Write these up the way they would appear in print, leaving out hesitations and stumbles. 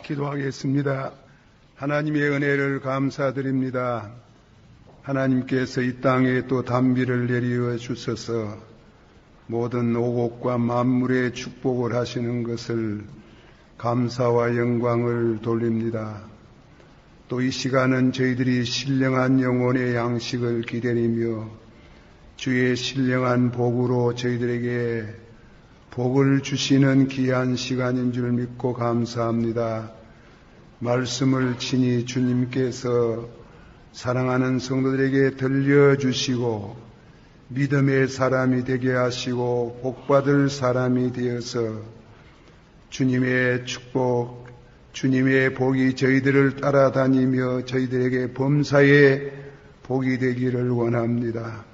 기도하겠습니다. 하나님의 은혜를 감사드립니다. 하나님께서 이 땅에 또 단비를 내리어 주셔서 모든 오곡과 만물의 축복을 하시는 것을 감사와 영광을 돌립니다. 또 이 시간은 저희들이 신령한 영혼의 양식을 기다리며 주의 신령한 복으로 저희들에게 복을 주시는 귀한 시간인 줄 믿고 감사합니다. 말씀을 친히 주님께서 사랑하는 성도들에게 들려주시고 믿음의 사람이 되게 하시고 복받을 사람이 되어서 주님의 축복, 주님의 복이 저희들을 따라다니며 저희들에게 범사의 복이 되기를 원합니다.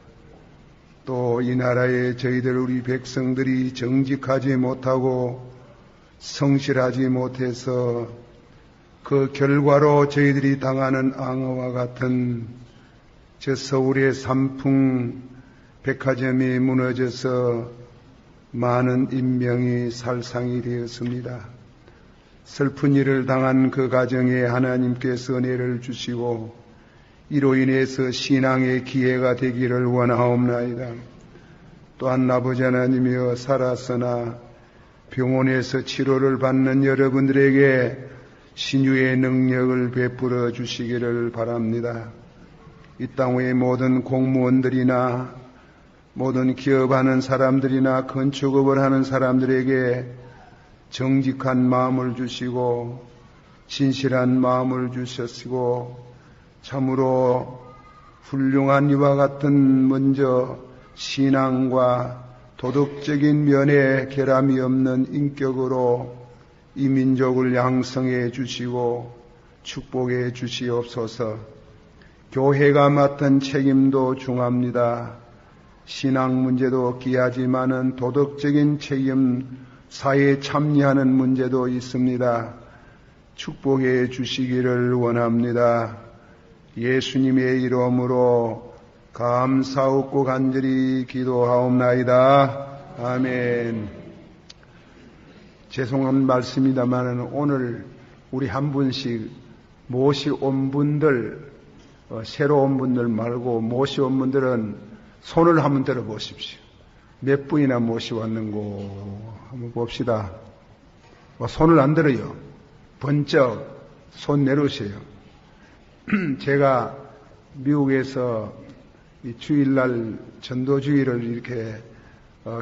또 이 나라에 저희들 우리 백성들이 정직하지 못하고 성실하지 못해서 그 결과로 저희들이 당하는 앙어와 같은 저 서울의 삼풍 백화점이 무너져서 많은 인명이 살상이 되었습니다. 슬픈 일을 당한 그 가정에 하나님께서 은혜를 주시고 이로 인해서 신앙의 기회가 되기를 원하옵나이다. 또한 아버지 하나님이여 살아서나 병원에서 치료를 받는 여러분들에게 신유의 능력을 베풀어 주시기를 바랍니다. 이 땅의 모든 공무원들이나 모든 기업하는 사람들이나 건축업을 하는 사람들에게 정직한 마음을 주시고 진실한 마음을 주셨고 참으로 훌륭한 이와 같은 먼저 신앙과 도덕적인 면에 결함이 없는 인격으로 이 민족을 양성해 주시고 축복해 주시옵소서. 교회가 맡은 책임도 중합니다. 신앙 문제도 귀하지만은 도덕적인 책임, 사회에 참여하는 문제도 있습니다. 축복해 주시기를 원합니다. 예수님의 이름으로 감사하고 간절히 기도하옵나이다. 아멘. 죄송한 말씀이다만 오늘 우리 한 분씩 모시온 분들, 새로 온 분들 말고 모시온 분들은 손을 한번 들어보십시오. 몇 분이나 모시왔는고 한번 봅시다. 손을 안 들어요. 번쩍 손 내놓으세요. 제가 미국에서 이 주일날 전도주의를 이렇게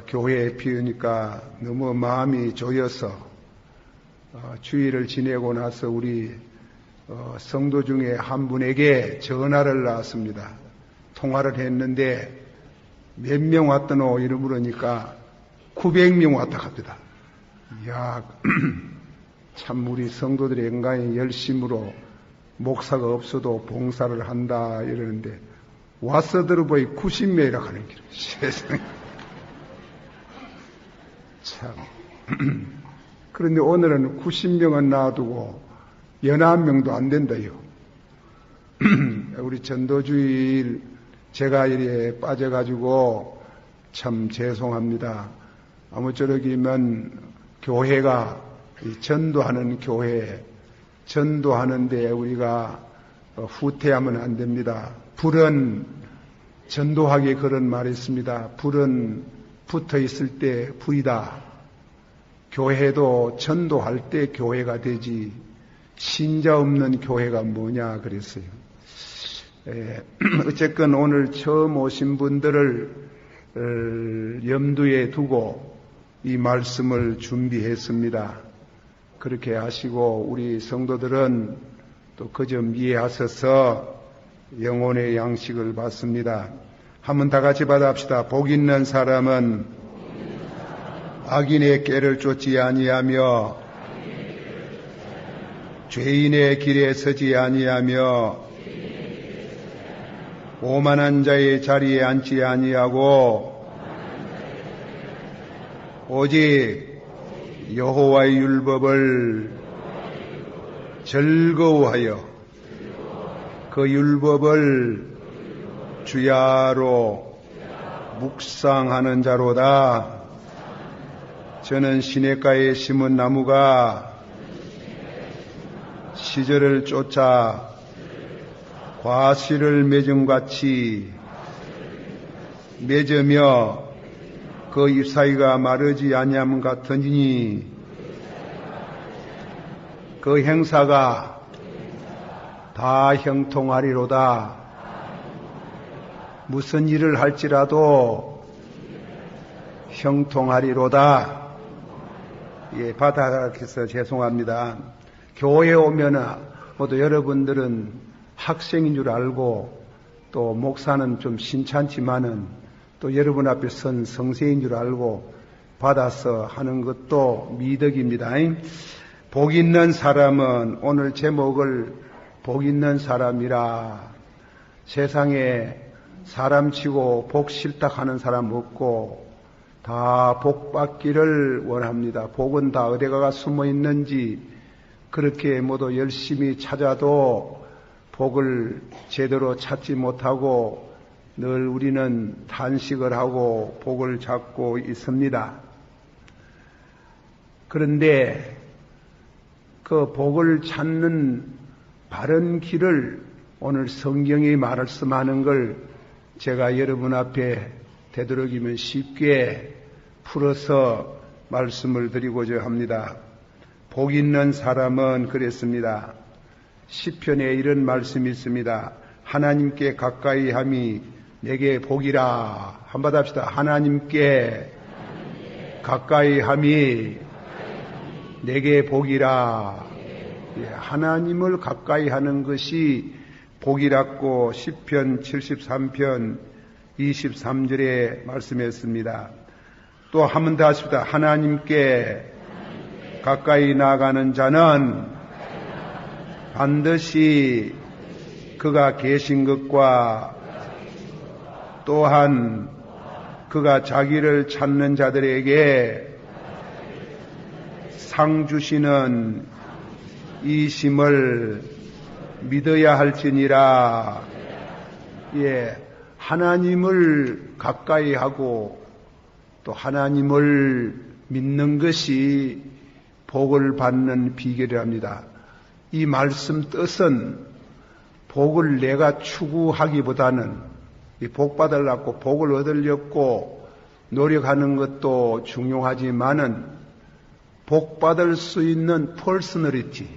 교회에 피우니까 너무 마음이 조여서 주일을 지내고 나서 우리 성도 중에 한 분에게 전화를 놨습니다. 통화를 했는데 몇 명 왔더노 이러 물으니까 900명 왔다 갑니다. 이야, 참 우리 성도들이 인간의 열심으로 목사가 없어도 봉사를 한다 이러는데 와서 들어보니 90명이라 하는 길. 세상에. 참. 그런데 오늘은 90명은 놔두고 11명도 안 된다요. 우리 전도주일 제가 이래 빠져가지고 참 죄송합니다. 아무쪼록이면 교회가 전도하는 교회, 전도하는데 우리가 후퇴하면 안 됩니다. 불은 전도하기에 그런 말이 있습니다. 불은 붙어 있을 때 불이다. 교회도 전도할 때 교회가 되지 신자 없는 교회가 뭐냐 그랬어요. 어쨌건 오늘 처음 오신 분들을 염두에 두고 이 말씀을 준비했습니다. 그렇게 하시고 우리 성도들은 또 그 점 이해하셔서 영혼의 양식을 받습니다. 한번 다 같이 받아합시다. 복 있는 사람은 악인의 꾀를 쫓지 아니하며 죄인의 길에 서지 아니하며 오만한 자의 자리에 앉지 아니하고 오직 여호와의 율법을 즐거워하여 그 율법을 주야로 묵상하는 자로다. 저는 시냇가에 심은 나무가 시절을 쫓아 과실을 맺음같이 맺으며 그 잎사귀가 마르지 아니함 같으니 그 행사가 다 형통하리로다. 무슨 일을 할지라도 형통하리로다. 예, 바닥에서 죄송합니다. 교회에 오면은 모두 여러분들은 학생인 줄 알고 또 목사는 좀 신찮지만은 또 여러분 앞에 선 성세인 줄 알고 받아서 하는 것도 미덕입니다. 복 있는 사람은 오늘 제목을 복 있는 사람이라. 세상에 사람치고 복 싫다 하는 사람 없고 다 복 받기를 원합니다. 복은 다 어디가 숨어 있는지 그렇게 모두 열심히 찾아도 복을 제대로 찾지 못하고 늘 우리는 탄식을 하고 복을 찾고 있습니다. 그런데 그 복을 찾는 바른 길을 오늘 성경이 말씀하는 걸 제가 여러분 앞에 되도록이면 쉽게 풀어서 말씀을 드리고자 합니다. 복 있는 사람은 그랬습니다. 시편에 이런 말씀이 있습니다. 하나님께 가까이 함이 내게 복이라. 한번 합시다. 하나님께 가까이 함이 내게 복이라. 하나님을 가까이 하는 것이 복이라고 시편 73편 23절에 말씀했습니다. 또 한 번 더 하십니다. 하나님께 가까이 나가는 자는 반드시 그가 계신 것과 또한 그가 자기를 찾는 자들에게 상 주시는 이심을 믿어야 할지니라. 예, 하나님을 가까이 하고 또 하나님을 믿는 것이 복을 받는 비결이랍니다. 이 말씀 뜻은 복을 내가 추구하기보다는 복 받으려고 복을 얻으려고 노력하는 것도 중요하지만은 복 받을 수 있는 퍼스널리티,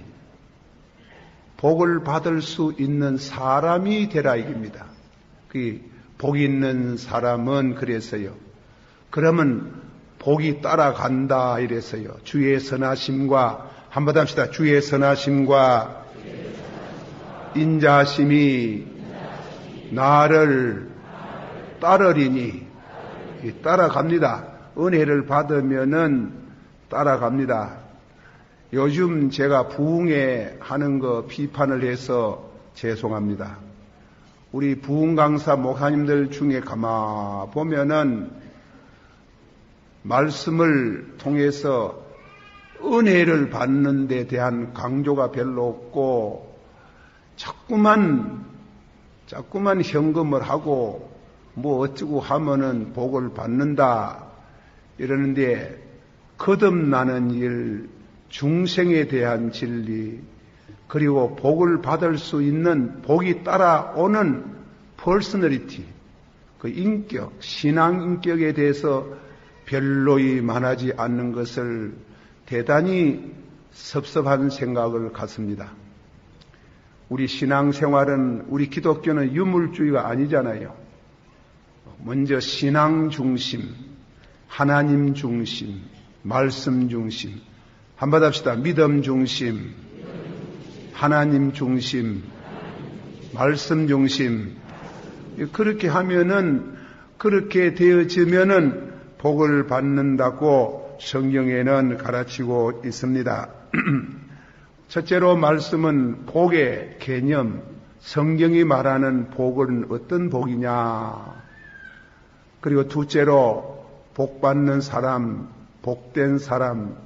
복을 받을 수 있는 사람이 되라 이깁니다. 그 복 있는 사람은 그래서요. 그러면 복이 따라간다 이래서요. 주의 선하심과 한번 합시다. 주의 선하심과 인자하심이 나를 따르리니. 따라갑니다. 은혜를 받으면은 따라갑니다. 요즘 제가 부흥회 하는 거 비판을 해서 죄송합니다. 우리 부흥 강사 목사님들 중에 가만 보면은 말씀을 통해서 은혜를 받는 데 대한 강조가 별로 없고 자꾸만 현금을 하고 뭐 어쩌고 하면은 복을 받는다 이러는데 거듭나는 일, 중생에 대한 진리, 그리고 복을 받을 수 있는 복이 따라오는 퍼스널리티, 그 인격, 신앙 인격에 대해서 별로이 만하지 않는 것을 대단히 섭섭한 생각을 갖습니다. 우리 신앙생활은, 우리 기독교는 유물주의가 아니잖아요. 먼저 신앙 중심, 하나님 중심, 말씀 중심, 한번 합시다. 믿음 중심, 하나님 중심, 말씀 중심. 그렇게 하면은, 그렇게 되어지면은 복을 받는다고 성경에는 가르치고 있습니다. 첫째로 말씀은 복의 개념, 성경이 말하는 복은 어떤 복이냐. 그리고 둘째로 복받는 사람, 복된 사람,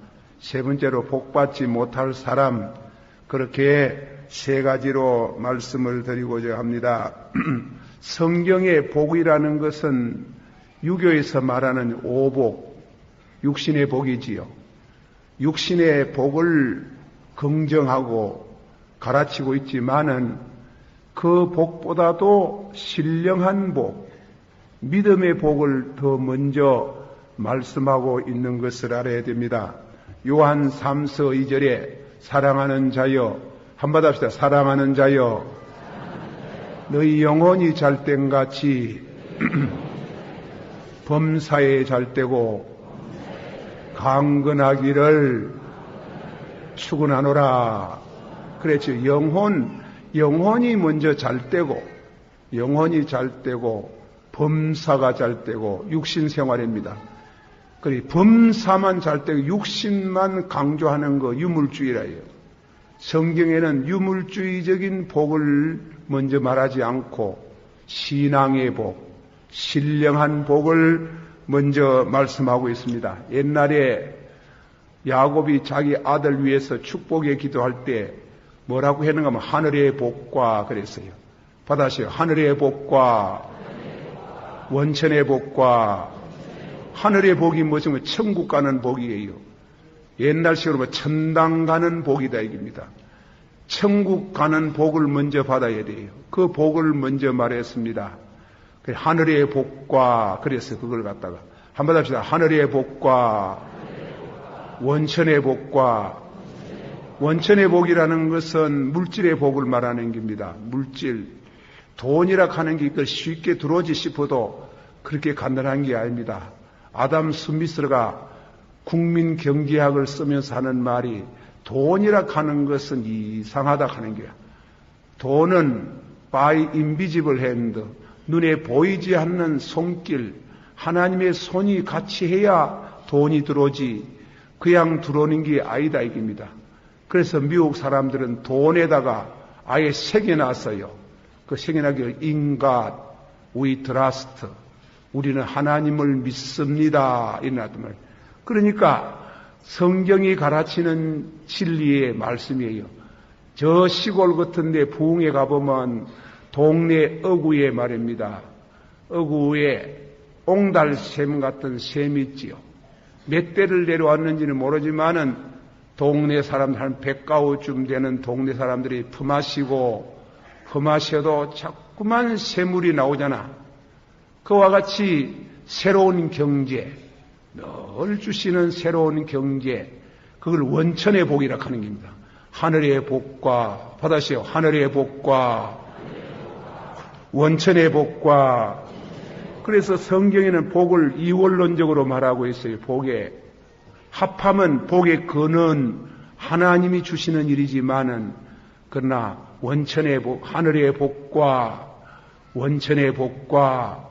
세 번째로 복받지 못할 사람, 그렇게 세 가지로 말씀을 드리고자 합니다. 성경의 복이라는 것은 유교에서 말하는 오복, 육신의 복이지요. 육신의 복을 긍정하고 가르치고 있지만은 그 복보다도 신령한 복, 믿음의 복을 더 먼저 말씀하고 있는 것을 알아야 됩니다. 요한 3서 2절에 사랑하는 자여, 한번 합시다. 사랑하는 자여, 너희 영혼이 잘된 같이 범사에 잘되고 강건하기를 축원하노라. 그렇죠. 영혼이 먼저 잘되고, 영혼이 잘되고, 범사가 잘되고, 육신 생활입니다. 그래, 범사만 잘되고, 육신만 강조하는 거, 유물주의라요. 성경에는 유물주의적인 복을 먼저 말하지 않고, 신앙의 복, 신령한 복을 먼저 말씀하고 있습니다. 옛날에 야곱이 자기 아들 위해서 축복의 기도할 때 뭐라고 했는가 하면 하늘의 복과 그랬어요. 받아시오. 하늘의 복과 원천의 복과 하늘의 복이 무엇이면 천국 가는 복이에요. 옛날식으로 뭐 천당 가는 복이다 이깁니다. 천국 가는 복을 먼저 받아야 돼요. 그 복을 먼저 말했습니다. 하늘의 복과 그래서 그걸 갖다가 한번 합시다. 하늘의 복과 원천의 복과 원천의 복이라는 것은 물질의 복을 말하는 겁니다. 물질, 돈이라 하는 게 이걸 쉽게 들어오지 싶어도 그렇게 간단한 게 아닙니다. 아담 스미스가 국민경제학을 쓰면서 하는 말이 돈이라 하는 것은 이상하다 하는 거야. 돈은 by invisible hand, 눈에 보이지 않는 손길, 하나님의 손이 같이 해야 돈이 들어오지 그냥 들어오는 게 아니다 이깁니다. 그래서 미국 사람들은 돈에다가 아예 새겨놨어요. 그 새겨나기를 In God we trust. 우리는 하나님을 믿습니다. 이런 말. 그러니까 성경이 가르치는 진리의 말씀이에요. 저 시골 같은 데 부흥에 가보면 동네 어구에 말입니다. 어구에 옹달샘 같은 샘이 있지요. 몇 대를 내려왔는지는 모르지만은 동네 사람들 한 100가구쯤 되는 동네 사람들이 품마셔도 자꾸만 샘물이 나오잖아. 그와 같이 새로운 경제, 늘 주시는 새로운 경제, 그걸 원천의 복이라 하는 겁니다. 하늘의 복과, 받으시오. 하늘의 복과 원천의 복과. 그래서 성경에는 복을 이원론적으로 말하고 있어요. 복에 합하면 복의 근원 하나님이 주시는 일이지만은 그러나 원천의 복, 하늘의 복과 원천의 복과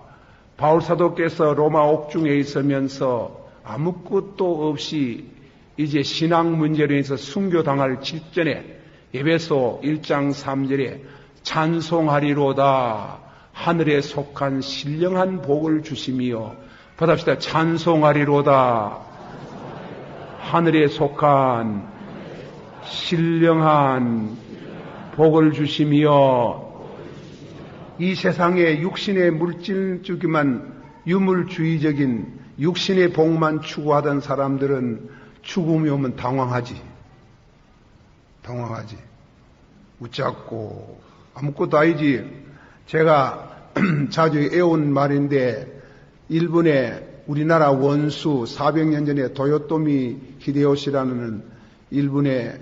바울 사도께서 로마 옥중에 있으면서 아무것도 없이 이제 신앙 문제로 인해서 순교당할 직전에 에베소 1장 3절에 찬송하리로다 하늘에 속한 신령한 복을 주시며 받합시다. 찬송하리로다 하늘에 속한 신령한 복을 주시며. 이 세상에 육신의 물질적이만 유물주의적인 육신의 복만 추구하던 사람들은 죽음이 오면 당황하지. 웃잡고 아무것도 아니지. 제가 자주 애온 말인데 일본의 우리나라 원수 400년 전에 도요토미 히데요시라는 일본의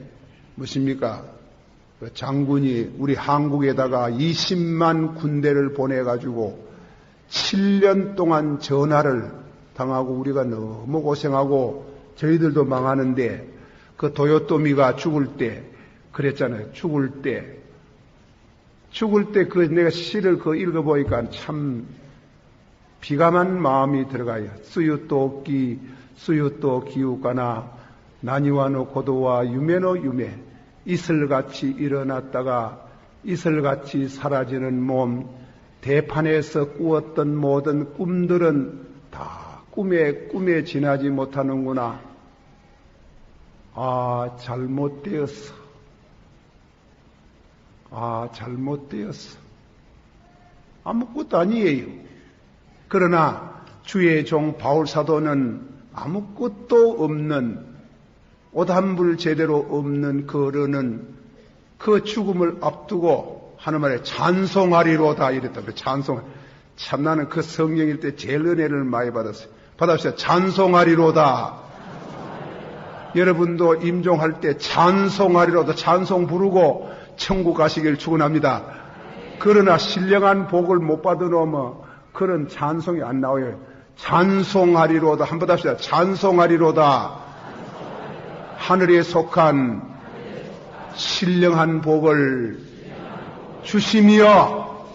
무엇입니까? 그 장군이 우리 한국에다가 20만 군대를 보내가지고 7년 동안 전하를 당하고 우리가 너무 고생하고 저희들도 망하는데 그 도요토미가 죽을 때 그랬잖아요. 죽을 때 그 내가 시를 그 읽어보니까 참 비감한 마음이 들어가요. 수유또 기우가나 나니와노 고도와 유메노 유메. 이슬같이 일어났다가 이슬같이 사라지는 몸, 대판에서 꾸었던 모든 꿈들은 다 꿈에 지나지 못하는구나. 잘못되었어. 아무것도 아니에요. 그러나 주의 종 바울 사도는 아무것도 없는 옷 한 불 제대로 없는 그 죽음을 앞두고 하는 말에 찬송하리로다 이랬다. 찬송. 참 나는 그 성경일 때 제일 은혜를 많이 받았어요. 받았어요. 찬송하리로다. 여러분도 임종할 때 찬송하리로다. 찬송 부르고 천국 가시길 축원합니다. 그러나 신령한 복을 못 받으면 그런 찬송이 안 나와요. 찬송하리로다. 한번 합시다. 찬송하리로다. 하늘에 속한 신령한 복을 주시며,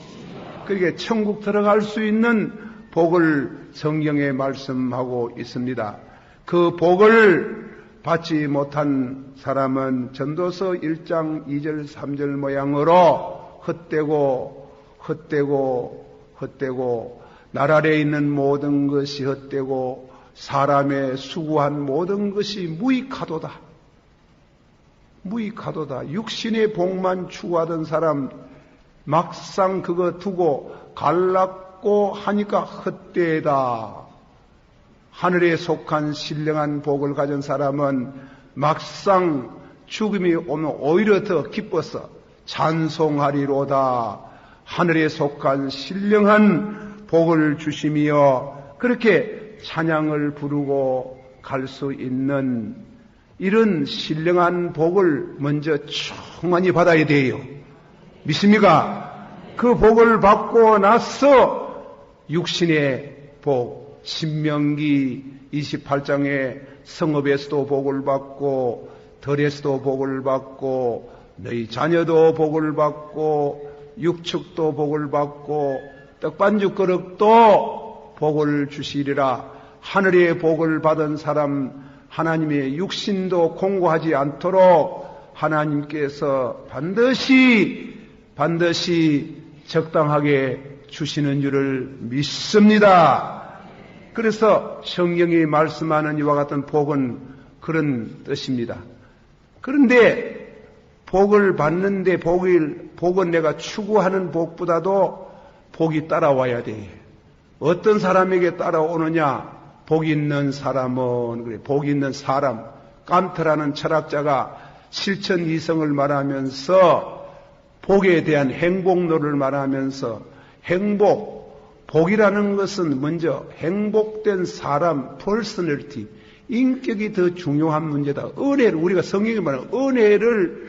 그러니까 천국 들어갈 수 있는 복을 성경에 말씀하고 있습니다. 그 복을 받지 못한 사람은 전도서 1장 2절 3절 모양으로 헛되고 날 아래에 있는 모든 것이 헛되고 사람의 수고한 모든 것이 무익하도다. 육신의 복만 추구하던 사람 막상 그거 두고 갈랐고 하니까 헛되다. 하늘에 속한 신령한 복을 가진 사람은 막상 죽음이 오면 오히려 더 기뻐서 찬송하리로다. 하늘에 속한 신령한 복을 주시며, 그렇게 찬양을 부르고 갈 수 있는 이런 신령한 복을 먼저 충만히 받아야 돼요. 믿습니까? 그 복을 받고 나서 육신의 복, 신명기 28장에 성읍에서도 복을 받고 들에서도 복을 받고 너희 자녀도 복을 받고 육축도 복을 받고 떡반죽 그릇도 복을 주시리라. 하늘의 복을 받은 사람, 하나님의 육신도 공고하지 않도록 하나님께서 반드시 적당하게 주시는 줄을 믿습니다. 그래서 성경이 말씀하는 이와 같은 복은 그런 뜻입니다. 그런데 복을 받는데 복은 내가 추구하는 복보다도 복이 따라와야 돼. 어떤 사람에게 따라오느냐? 복 있는 사람은, 그래, 복 있는 사람. 칸트라는 철학자가 실천 이성을 말하면서 복에 대한 행복론을 말하면서 복이라는 것은 먼저 행복된 사람, 퍼스널티, 인격이 더 중요한 문제다. 우리가 성경에 말하는 은혜를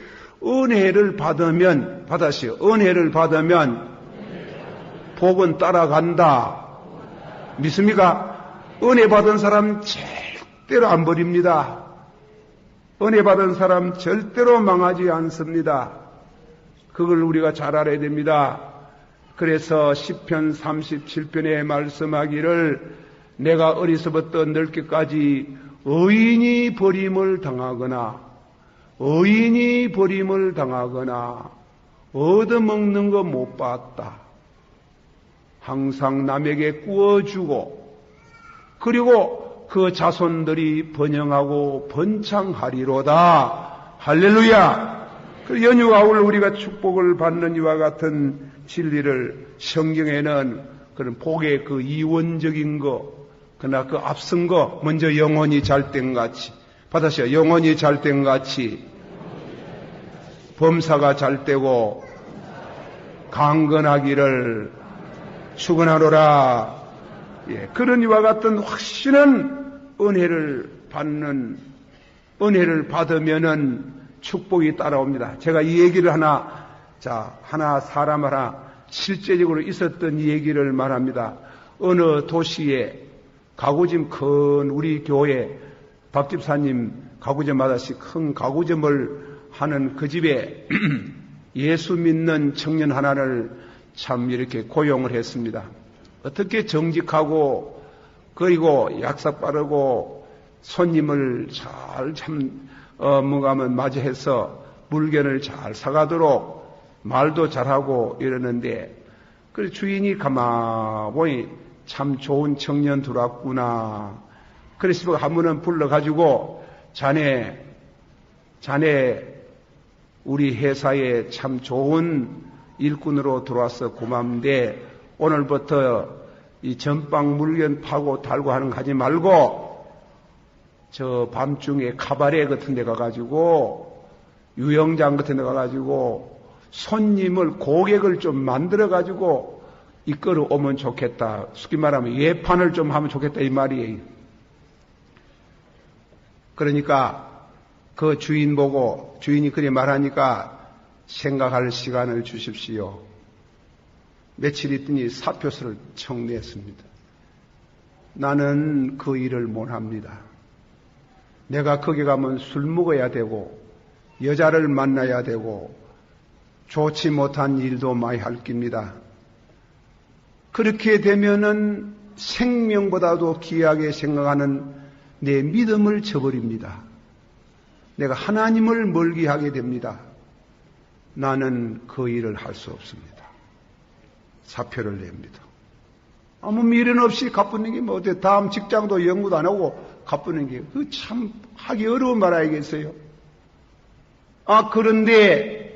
받으면 복은 따라간다. 믿습니까? 은혜 받은 사람 절대로 안 버립니다. 은혜 받은 사람 절대로 망하지 않습니다. 그걸 우리가 잘 알아야 됩니다. 그래서 시편 37편에 말씀하기를 내가 어리서부터 늙기까지 의인이 버림을 당하거나 얻어먹는 거 못 봤다. 항상 남에게 구워주고 그리고 그 자손들이 번영하고 번창하리로다. 할렐루야. 그 연휴가을 우리가 축복을 받는 이와 같은 진리를 성경에는 그런 복의 그 이원적인 거, 그러나 그 앞선 거 먼저 영혼이 잘된 같이 받으셔. 영혼이 잘된 같이 범사가 잘되고 강건하기를 축원하노라. 예, 그런 이와 같은 확신한 은혜를 받으면은 축복이 따라옵니다. 제가 이 얘기를 하나 실제적으로 있었던 이 얘기를 말합니다. 어느 도시에 가구점 큰 우리 교회 박 집사님 가구점마다씩 큰 가구점을 하는 그 집에 예수 믿는 청년 하나를 참 이렇게 고용을 했습니다. 어떻게 정직하고 그리고 약삭 빠르고 손님을 잘 맞이해서 물건을 잘 사가도록 말도 잘하고 이러는데 그 주인이 가만히 참 좋은 청년 들어왔구나. 그래서 한 번은 불러가지고 자네 우리 회사에 참 좋은 일꾼으로 들어와서 고맙는데 오늘부터 이 전방 물건 파고 달고 하는 거 하지 말고 저 밤중에 카바레 같은 데 가가지고 유영장 같은 데 가가지고 손님을, 고객을 좀 만들어가지고 이끌어 오면 좋겠다. 쉽게 말하면 예판을 좀 하면 좋겠다 이 말이에요. 그러니까 그 주인 보고 주인이 그리 말하니까 생각할 시간을 주십시오. 며칠 있더니 사표서를 청구했습니다. 나는 그 일을 못합니다. 내가 거기 가면 술 먹어야 되고 여자를 만나야 되고 좋지 못한 일도 많이 할 깁니다. 그렇게 되면은 생명보다도 귀하게 생각하는 내 믿음을 저버립니다. 내가 하나님을 멀게 하게 됩니다. 나는 그 일을 할 수 없습니다. 사표를 냅니다. 아무 미련 없이 갚는 게 뭐 어때? 다음 직장도 연구도 안 하고 갚는 게 그 참 하기 어려운 말 아니겠어요? 그런데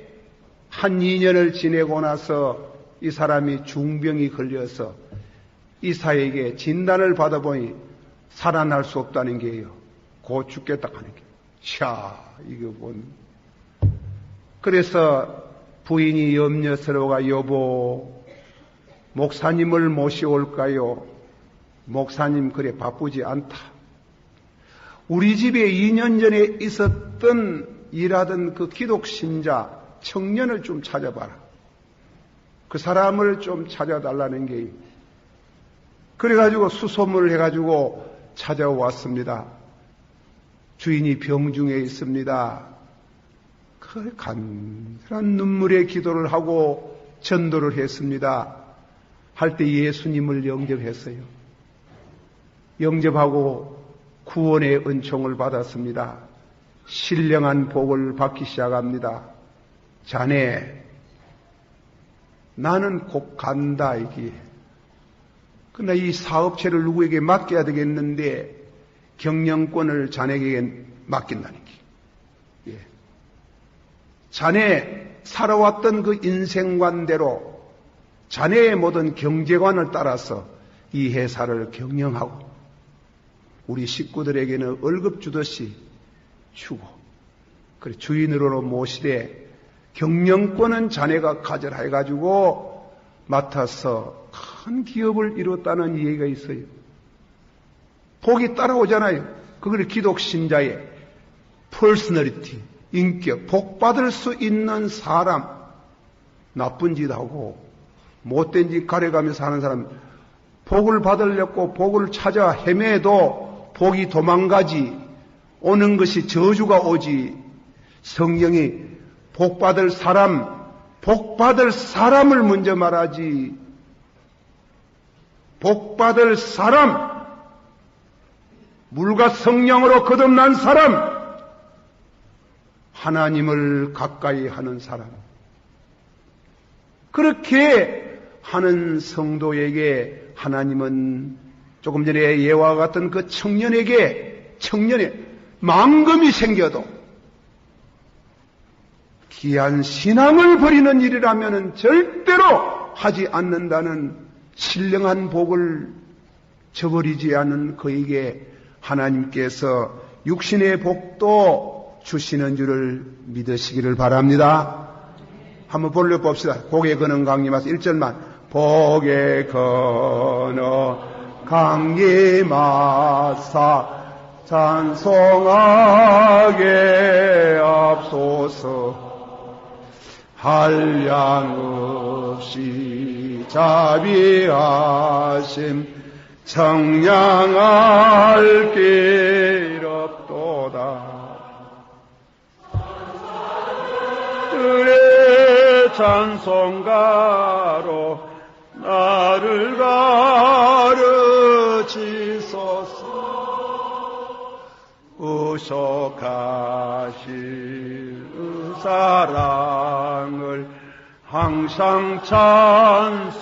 한 2년을 지내고 나서 이 사람이 중병이 걸려서 의사에게 진단을 받아보니 살아날 수 없다는 게요. 곧 죽겠다 하는 게. 이거 뭔. 그래서 부인이 염려스러워가 여보, 목사님을 모시올까요? 목사님 그래 바쁘지 않다. 우리 집에 2년 전에 있었던 일하던 그 기독신자 청년을 좀 찾아봐라. 그 사람을 좀 찾아달라는 게. 그래가지고 수소문을 해가지고 찾아왔습니다. 주인이 병중에 있습니다. 그 간절한 눈물의 기도를 하고 전도를 했습니다. 할 때 예수님을 영접했어요. 영접하고 구원의 은총을 받았습니다. 신령한 복을 받기 시작합니다. 자네, 나는 곧 간다, 이게. 그러나 이 사업체를 누구에게 맡겨야 되겠는데, 경영권을 자네에게 맡긴다는 게. 예. 자네 살아왔던 그 인생관대로 자네의 모든 경제관을 따라서 이 회사를 경영하고 우리 식구들에게는 월급 주듯이 주고 그래 주인으로 모시되 경영권은 자네가 가져라 해가지고 맡아서 큰 기업을 이뤘다는 얘기가 있어요. 복이 따라오잖아요. 그걸 기독신자의 퍼스널리티, 인격, 복 받을 수 있는 사람, 나쁜 짓 하고 못된 짓 가려가면서 사는 사람, 복을 받으려고 복을 찾아 헤매도 복이 도망가지, 오는 것이 저주가 오지. 성경이 복 받을 사람을 먼저 말하지. 복 받을 사람, 물과 성령으로 거듭난 사람, 하나님을 가까이 하는 사람. 그렇게 하는 성도에게 하나님은 조금 전에 예와 같은 그 청년의 망금이 생겨도 귀한 신앙을 버리는 일이라면 절대로 하지 않는다는 신령한 복을 저버리지 않은 그에게 하나님께서 육신의 복도 주시는 줄을 믿으시기를 바랍니다. 한번 불러봅시다. 복에 거는 강림하사 1절만. 복에 거는 강림하사 찬송하게 앞소서. 한량 없이 자비하심 청량할 길 없도다. 주의 찬송가로 나를 가르치소서. 우속하실 사랑을 항상 찬송합니다.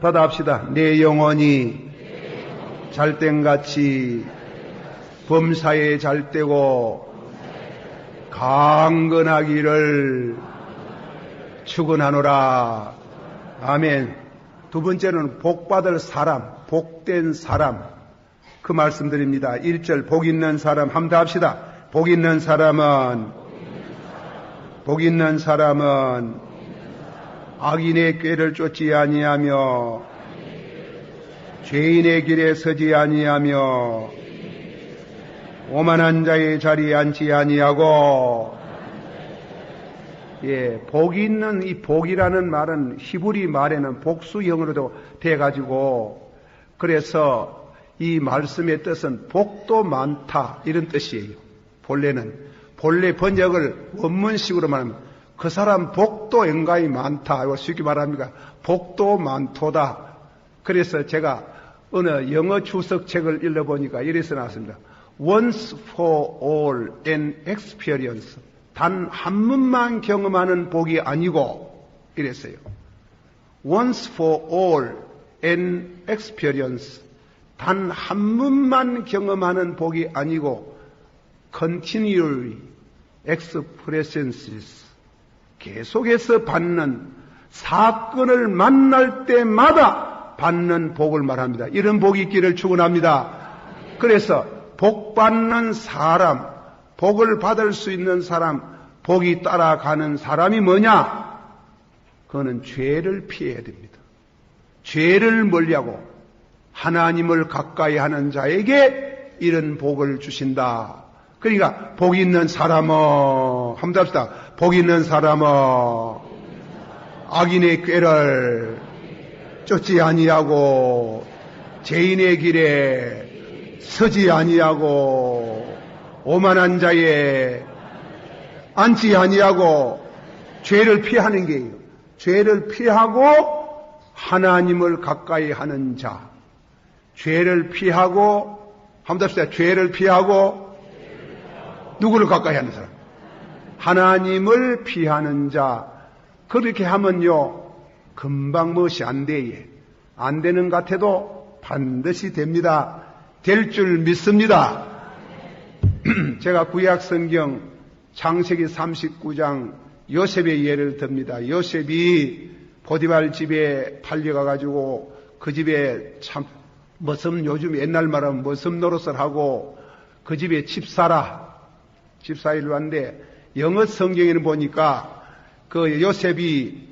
받아합시다. 내 영혼이 잘된같이 범사에 잘되고 강건하기를 축원하노라. 아멘. 두 번째는 복받을 사람, 복된 사람. 그 말씀드립니다. 1절 복 있는 사람 한번 더 합시다. 복 있는 사람은 악인의 꾀를 쫓지 아니하며 죄인의 길에 서지 아니하며 오만한 자의 자리에 앉지 아니하고. 예, 복이 있는 이 복이라는 말은 히브리 말에는 복수형으로도 돼가지고, 그래서 이 말씀의 뜻은 복도 많다 이런 뜻이에요. 본래 번역을 원문식으로 말하면 그 사람 복도 엔가히 많다, 쉽게 말합니까? 복도 많도다. 그래서 제가 어느 영어 주석책을 읽어보니까 이래서 나왔습니다. Once for all an experience. 단 한 번만 경험하는 복이 아니고, 이랬어요. Once for all an experience. 단 한 번만 경험하는 복이 아니고, continually experiences. 계속해서 받는, 사건을 만날 때마다 받는 복을 말합니다. 이런 복이 있기를 축원합니다. 그래서 복 받는 사람, 복을 받을 수 있는 사람, 복이 따라가는 사람이 뭐냐? 그거는 죄를 피해야 됩니다. 죄를 멀리하고 하나님을 가까이 하는 자에게 이런 복을 주신다. 그러니까 복 있는 사람은, 한번 합시다. 복 있는 사람은 악인의 꾀를 쫓지 아니하고 죄인의 길에 서지 아니하고 오만한 자에 앉지 아니하고. 죄를 피하는 게예요. 죄를 피하고 하나님을 가까이 하는 자. 죄를 피하고, 한번 합시다. 죄를 피하고 누구를 가까이 하는 사람? 하나님을 피하는 자. 그렇게 하면요, 금방 무엇이 안 돼. 안 되는 것 같아도 반드시 됩니다. 될 줄 믿습니다. 제가 구약 성경 창세기 39장 요셉의 예를 듭니다. 요셉이 보디발 집에 팔려가가지고 그 집에 참 요즘 옛날 말하면 머슴 노릇을 하고 그 집에 집사일로 왔는데, 영어 성경에는 보니까 그 요셉이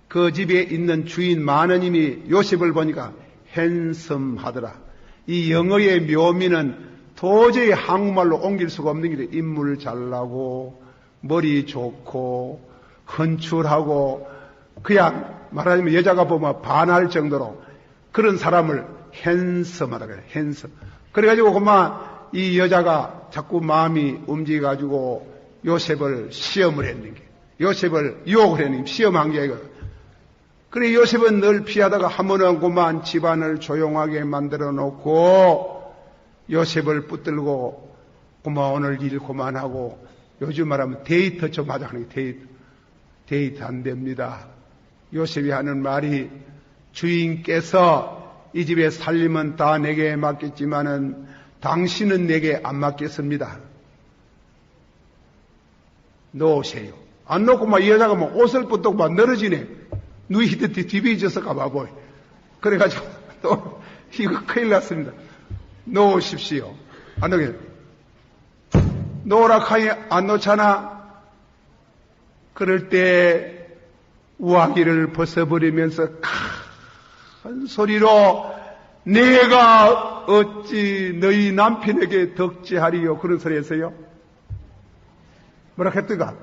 그 집에 있는 주인 마느님이 요셉을 보니까 핸섬하더라. 이 영어의 묘미는 도저히 한국말로 옮길 수가 없는 게, 인물 잘나고 머리 좋고 헌출하고, 그냥 말하자면 여자가 보면 반할 정도로 그런 사람을 핸섬하다 그래. 핸섬. 그래가지고 그만 이 여자가 자꾸 마음이 움직여가지고 요셉을 시험을 했는 게, 요셉을 유혹을 했는 게, 시험한 게 이거. 그래 요셉은 늘 피하다가 한 번은 그만 집안을 조용하게 만들어 놓고 요셉을 붙들고 그만 오늘 일 그만하고, 요즘 말하면 데이트 좀 하자 하는 게, 데이트 안 됩니다. 요셉이 하는 말이, 주인께서 이 집의 살림은 다 내게 맡겼지만은 당신은 내게 안 맡겼습니다. 놓으세요. 안 놓고 막 이 여자가 막 옷을 붙들고 막 늘어지네. 누이 히트 뒤비져서 가봐보이. 그래가지고 또 이거 큰일 났습니다. 놓으십시오. 안 놓게. 놓으라 카이 안 놓잖아. 그럴 때 우아기를 벗어버리면서 큰 소리로 내가 어찌 너희 남편에게 덕지하리요. 그런 소리 했어요. 뭐라 했더가?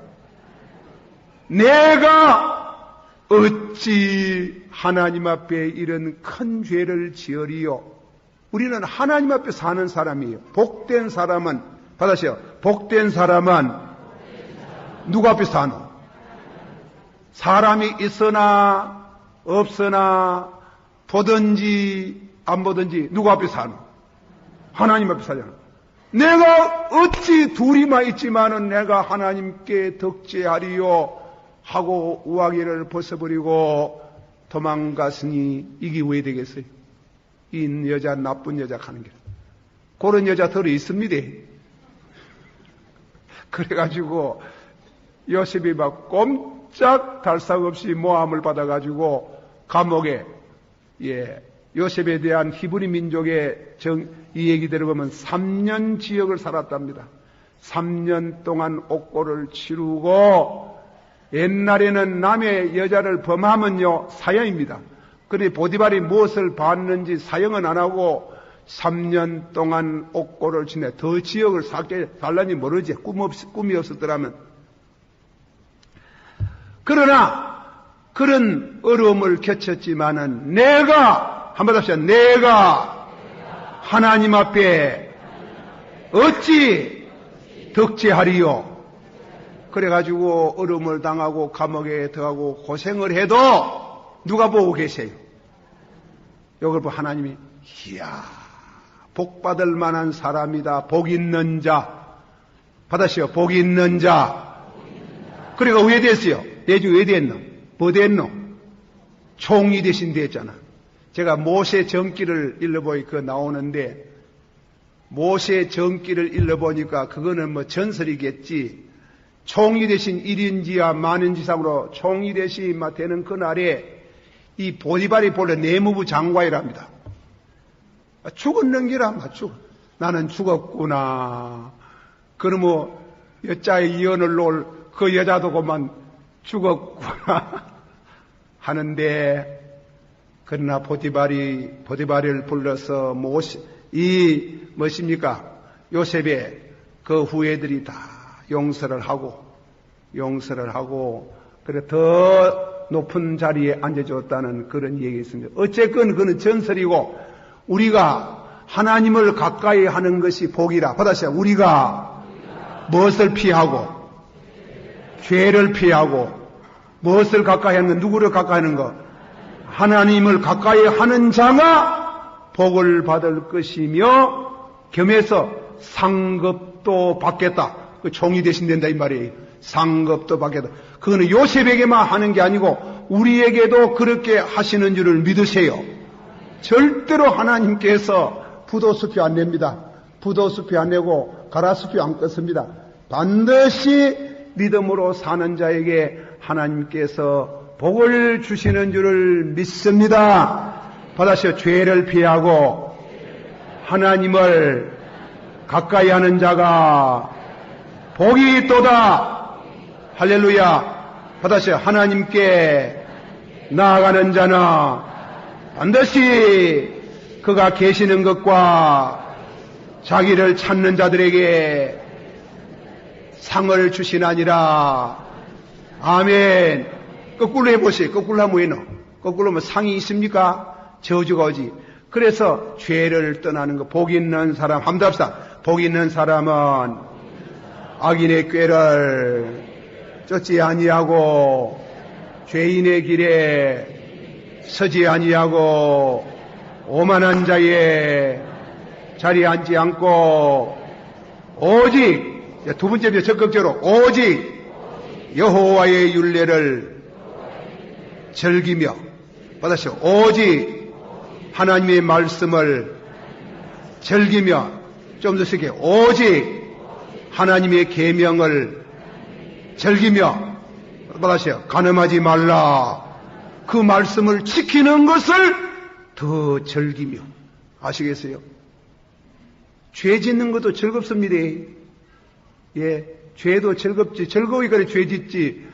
내가 어찌 하나님 앞에 이런 큰 죄를 지으리요. 우리는 하나님 앞에 사는 사람이에요. 복된 사람은, 받으세요. 복된 사람은 누구 앞에 사노? 사람이 있으나 없으나 보든지 안 보든지 누구 앞에 사노? 하나님 앞에 사잖아. 내가 어찌 둘이만 있지만은 내가 하나님께 덕지하리요 하고 우아기를 벗어버리고 도망갔으니 이게 왜 되겠어요? 이 여자 나쁜 여자 하는 게. 그런 여자 들어 있습니다. 그래가지고 요셉이 막 꼼짝 달싹 없이 모함을 받아가지고 감옥에 요셉에 대한 히브리 민족의 이 얘기 들어보면 3년 지역을 살았답니다. 3년 동안 옥고를 치르고, 옛날에는 남의 여자를 범하면요 사형입니다. 그런데 보디발이 무엇을 봤는지 사형은 안 하고 3년 동안 옥고를 치네. 더 지역을 살라니 모르지. 꿈이 없었더라면. 그러나 그런 어려움을 겪었지만은 내가 한번 합시다. 내가 하나님 앞에 어찌 덕지하리요. 그래가지고 어려움을 당하고 감옥에 들어가고 고생을 해도 누가 보고 계세요? 이걸 보고 하나님이 이야 복 받을 만한 사람이다. 복 있는 자. 받으시오. 복 있는 자. 그러니까 왜 됐어요? 내주 왜 됐노? 뭐 됐노? 총리 대신 됐잖아. 제가 모세 정기를 읽어보니까 나오는데, 모세 정기를 읽어보니까 그거는 뭐 전설이겠지. 총리 대신 1인지와 만인지상으로 총리 대신 되는 그날에 이 보디발이 본래 내무부 장관이랍니다. 죽었는 기라 맞죠? 나는 죽었구나. 그러면 여자의 이혼을 놓을 그 여자도 그만 죽었구나 하는데, 그러나 보디발을 불러서 무엇입니까? 요셉의 그 후예들이 다 용서를 하고, 그래 더 높은 자리에 앉아줬다는 그런 얘기 있습니다. 어쨌건 그는 전설이고, 우리가 하나님을 가까이 하는 것이 복이라. 받았어요. 우리가 무엇을 피하고, 죄를 피하고, 무엇을 가까이 하는 거, 누구를 가까이 하는 거? 하나님을 가까이 하는 자가 복을 받을 것이며, 겸해서 상급도 받겠다. 그 총이 대신된다 이 말이에요. 상급도 받겠다. 그거는 요셉에게만 하는 게 아니고 우리에게도 그렇게 하시는 줄을 믿으세요. 절대로 하나님께서 부도수표 안 냅니다. 부도수표 안 내고 가라수표 안 끊습니다. 반드시 믿음으로 사는 자에게 하나님께서 복을 주시는 줄을 믿습니다. 받아서 죄를 피하고 하나님을 가까이 하는 자가 복이 있도다. 할렐루야. 받아서 하나님께 나아가는 자는 반드시 그가 계시는 것과 자기를 찾는 자들에게 상을 주시나니라. 아멘. 거꾸로 해보세요. 거꾸로 하면 왜 넣어? 거꾸로 하면 상이 있습니까? 저주가 오지. 그래서 죄를 떠나는 거. 복 있는 사람, 한번 합시다. 복 있는 사람은 악인의 꾀를 쫓지 아니하고 죄인의 길에 서지 아니하고 오만한 자의 자리에 앉지 않고 오직, 두 번째 적극적으로 오직 여호와의 율례를 즐기며, 받으시오. 오직 하나님의 말씀을 즐기며, 좀 더 쉽게 오직 하나님의 계명을 즐기며, 받으시오. 간음하지 말라. 그 말씀을 지키는 것을 더 즐기며. 아시겠어요? 죄 짓는 것도 즐겁습니다. 예, 죄도 즐겁지. 즐거우니까 죄 짓지.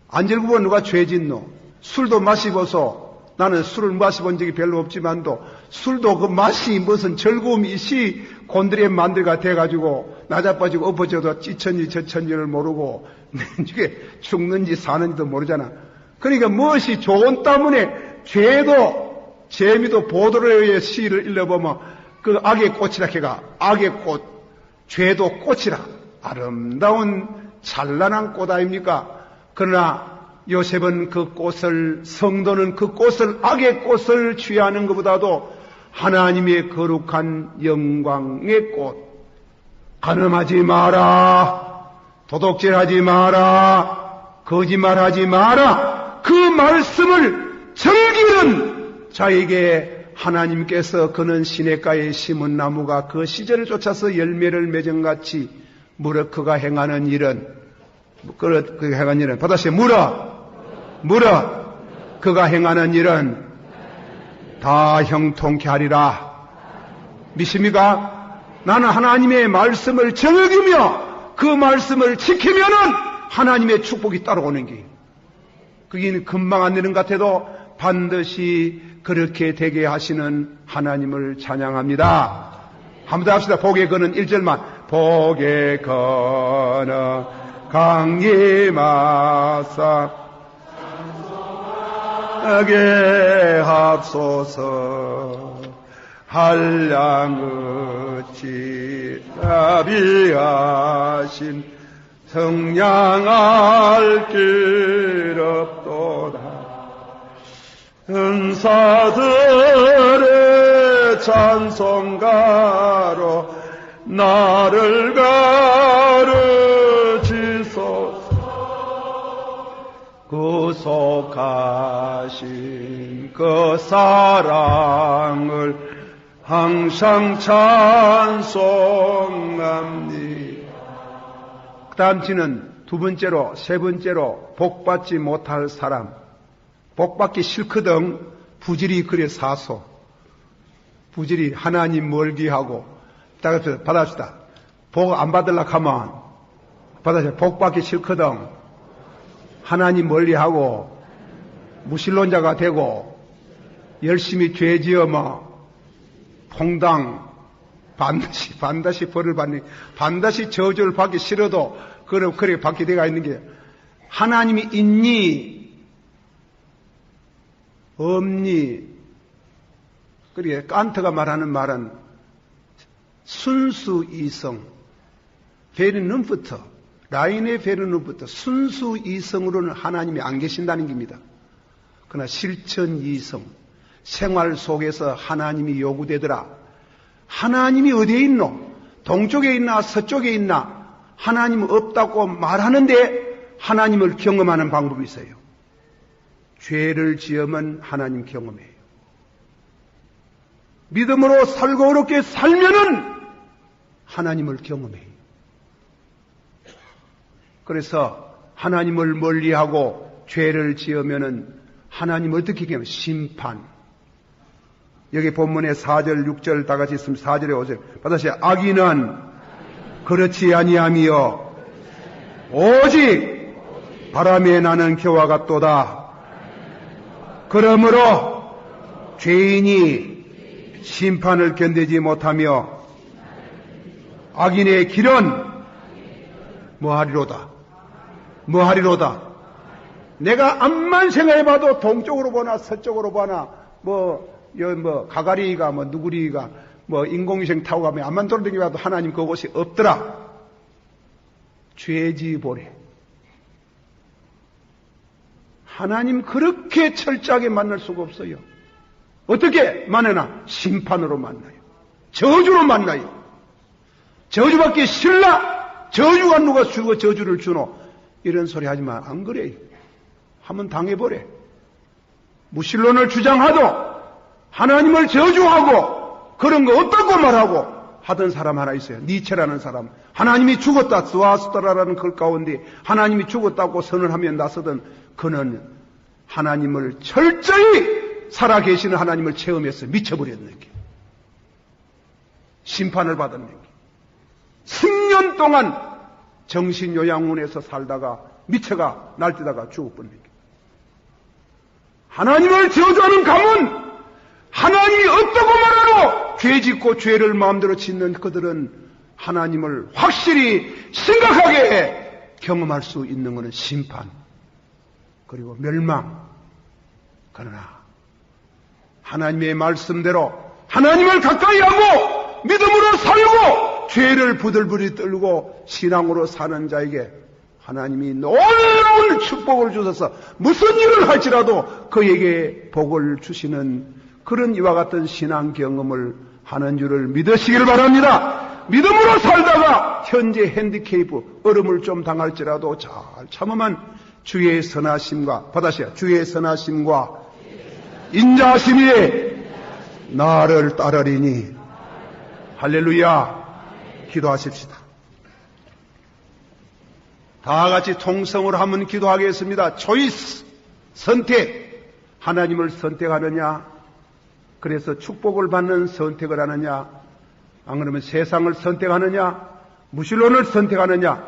안 즐거우면 누가 죄 짓노? 술도 마시고서, 나는 술을 마셔본 적이 별로 없지만도 술도 그 맛이 무슨 즐거움이 시 곤드레 만들가 돼가지고 나자빠지고 엎어져도 찌천지 저천지를 모르고 이게 죽는지 사는지도 모르잖아. 그러니까 무엇이 좋은 때문에 죄도 재미도 보드로의 시를 읽어보면 그 악의 꽃이라 해가 악의 꽃, 죄도 꽃이라 아름다운 찬란한 꽃 아닙니까? 그러나 요셉은 그 꽃을, 성도는 그 꽃을, 악의 꽃을 취하는 것보다도 하나님의 거룩한 영광의 꽃, 간음하지 마라, 도둑질하지 마라, 거짓말하지 마라, 그 말씀을 즐기는 자에게 하나님께서 그는 시냇가에 심은 나무가 그 시절을 쫓아서 열매를 맺은같이 물어 그가 행하는 일은, 그 행하는 일은, 받아서 물어 그가 행하는 일은 다 형통케 하리라. 믿습니까? 나는 하나님의 말씀을 즐기며 그 말씀을 지키면은 하나님의 축복이 따라오는 게, 그게 금방 안 되는 것 같아도 반드시 그렇게 되게 하시는 하나님을 찬양합니다. 한번 더 합시다. 복에 거는 1절만. 복에 거는 강림하사 하게 합소서. 한량어치 자비하신 성량할 길 없도다. 은사들의 찬송가로 나를 가르치소서. 구속하신 그 사랑을 항상 찬송합니다. 그 다음 지는 두 번째로, 세 번째로 복받지 못할 사람. 복받기 싫거든 부지리 그래 사소. 부지리 하나님 멀기하고. 받아줍시다. 복 안 받으려고 하면 받아줘. 복받기 싫거든 하나님 멀리하고 무신론자가 되고 열심히 죄 지으면 통당 반드시 벌을 받는, 반드시 저주를 받기 싫어도 그래 받게 돼가 있는 게, 하나님이 있니 없니. 그러게 칸트가 말하는 말은 순수 이성, 베르는부터 라인의 베르는부터 순수 이성으로는 하나님이 안 계신다는 겁니다. 그러나 실천 이성, 생활 속에서 하나님이 요구되더라. 하나님이 어디에 있노? 동쪽에 있나 서쪽에 있나? 하나님 없다고 말하는데 하나님을 경험하는 방법이 있어요. 죄를 지으면 하나님 경험해요. 믿음으로 살고 어렵게 살면은 하나님을 경험해요. 그래서 하나님을 멀리하고 죄를 지으면은 하나님 어떻게 경험해요? 심판. 여기 본문에 4절, 6절 다 같이 있으면 4절에 5절. 받으세요. 악인은 그렇지 아니하며 오직 바람에 나는 겨와 같도다. 그러므로 죄인이 심판을 견디지 못하며 악인의 길은 뭐하리로다. 뭐하리로다. 내가 암만 생각해봐도 동쪽으로 보나 서쪽으로 보나 가가리가 누구리가 인공위성 타고 가면 암만 돌아다니봐도 하나님 그곳이 없더라. 죄지 보래. 하나님 그렇게 철저하게 만날 수가 없어요. 어떻게 만나나? 심판으로 만나요. 저주로 만나요. 저주받기 싫나? 저주가 누가 주고 저주를 주노? 이런 소리 하지만 안 그래요. 한번 당해보래. 무신론을 주장하도 하나님을 저주하고 그런 거 없다고 말하고 하던 사람 하나 있어요. 니체라는 사람. 하나님이 죽었다. 스와스타라는 글 가운데 하나님이 죽었다고 선언하며 나서던 그는 하나님을 철저히 살아계시는 하나님을 체험해서 미쳐버렸는 게, 심판을 받았는 게, 10년 동안 정신요양원에서 살다가 미쳐가 날뛰다가 죽어버린 게. 하나님을 저주하는 가문, 하나님이 없다고 말하러 죄 짓고 죄를 마음대로 짓는 그들은 하나님을 확실히 심각하게 경험할 수 있는 것은 심판 그리고 멸망. 그러나 하나님의 말씀대로 하나님을 가까이 하고 믿음으로 살고 죄를 부들부리 떨고 신앙으로 사는 자에게 하나님이 놀라운 축복을 주셔서 무슨 일을 할지라도 그에게 복을 주시는 그런 이와 같은 신앙 경험을 하는 줄을 믿으시길 바랍니다. 믿음으로 살다가 현재 핸디케이프, 얼음을 좀 당할지라도 잘 참으면 주의 선하심과, 받으세요. 주의 선하심과 인자하심이 나를 따르리니. 할렐루야. 기도하십시다. 다 같이 통성으로 한번 기도하겠습니다. 초이스, 선택. 하나님을 선택하느냐 그래서 축복을 받는 선택을 하느냐, 안 그러면 세상을 선택하느냐, 무신론을 선택하느냐,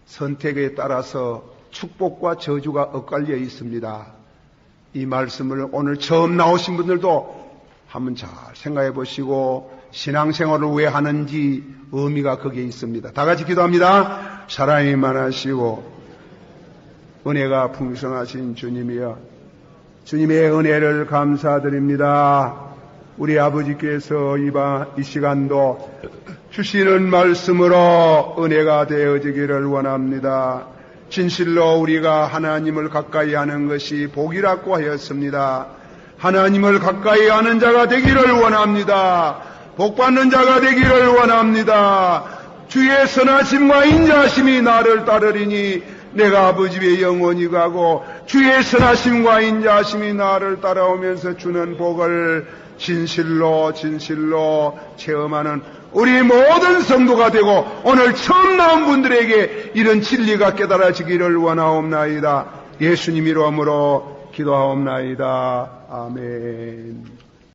선택에 따라서 축복과 저주가 엇갈려 있습니다. 이 말씀을 오늘 처음 나오신 분들도 한번 잘 생각해 보시고 신앙생활을 왜 하는지 의미가 거기에 있습니다. 다 같이 기도합니다. 사랑이 많으시고 은혜가 풍성하신 주님이여, 주님의 은혜를 감사드립니다. 우리 아버지께서 이 시간도 주시는 말씀으로 은혜가 되어지기를 원합니다. 진실로 우리가 하나님을 가까이 하는 것이 복이라고 하였습니다. 하나님을 가까이 하는 자가 되기를 원합니다. 복받는 자가 되기를 원합니다. 주의 선하심과 인자하심이 나를 따르리니 내가 아버지 의 영원히 가고 주의 선하심과 인자하심이 나를 따라오면서 주는 복을 진실로 체험하는 우리 모든 성도가 되고 오늘 처음 나온 분들에게 이런 진리가 깨달아지기를 원하옵나이다. 예수님 이름으로 기도하옵나이다. 아멘.